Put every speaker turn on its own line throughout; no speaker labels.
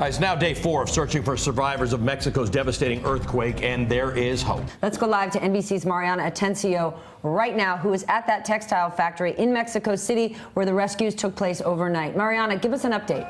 It's now day 4 of searching for survivors of Mexico's devastating earthquake, and there is hope.
Let's go live to NBC's Mariana Atencio right now, who is at that textile factory in Mexico City where the rescues took place overnight. Mariana, give us an update.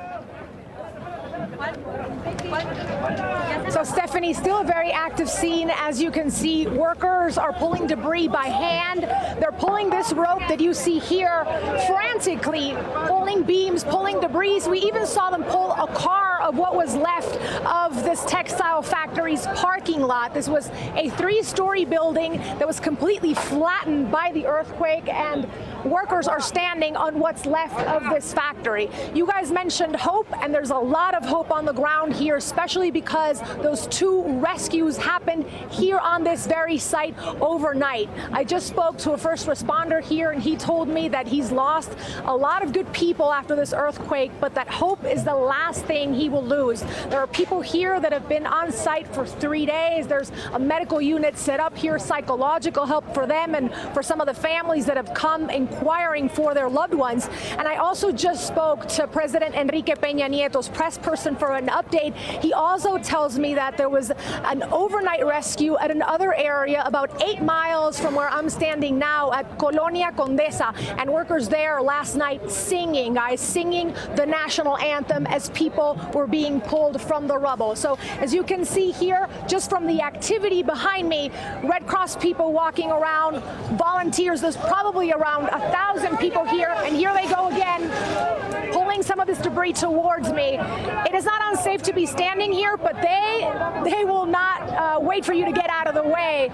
So, Stephanie, still a very active scene. As you can see, workers are pulling debris by hand. They're pulling this rope that you see here frantically, pulling beams, pulling debris. We even saw them pull a car of what was left of this textile factory's parking lot. This was a 3-story building that was completely flattened by the earthquake, and workers are standing on what's left of this factory. You guys mentioned hope, and there's a lot of hope on the ground here, especially because those 2 rescues happened here on this very site overnight. I just spoke to a first responder here, and he told me that he's lost a lot of good people after this earthquake, but that hope is the last thing he will lose. There are people here that have been on site for 3 days. There's a medical unit set up here, psychological help for them and for some of the families that have come inquiring for their loved ones. And I also just spoke to President Enrique Peña Nieto's press person for an update. He also tells me that there was an overnight rescue at another area about 8 miles from where I'm standing now at Colonia Condesa, and workers there last night singing, singing the national anthem as people were being pulled from the rubble. So as you can see here, just from the activity behind me, Red Cross people walking around, volunteers, there's probably around 1,000 people here, and here they go again, pulling some of this debris towards me. It is not unsafe to be standing here, but they will not wait for you to get out of the way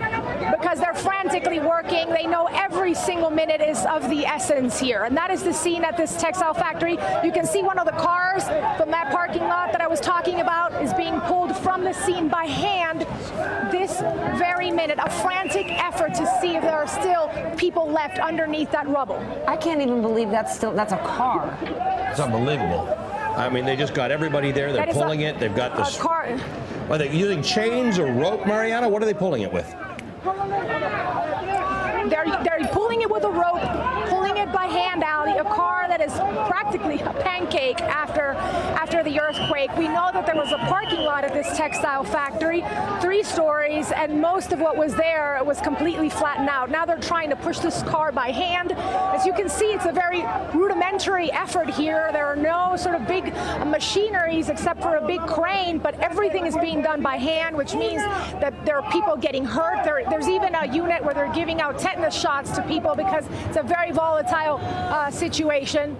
because they're frantically working. They know every single minute is of the essence here, and that is the scene at this textile factory. You can see one of the cars from that parking lot that I was talking about is being pulled from the scene by hand this very minute. A frantic effort to see if there are still people left underneath that rubble.
I can't even believe that's a car.
It's unbelievable. I mean, they just got everybody there. They're pulling it. They've got this.
Car.
Are they using chains or rope, Mariana? What are they pulling it with?
They're pulling it with a rope, pulling it by hand, Ali. A car that is practically a pancake after the earthquake. We know that there was a parking lot at this textile factory, 3 stories, and most of what was there was completely flattened out. Now they're trying to push this car by hand. As you can see, it's a very rudimentary effort here. There are no sort of big machineries except for a big crane, but everything is being done by hand, which means that there are people getting hurt. There's even a unit where they're giving out tetanus shots to people because it's a very volatile situation.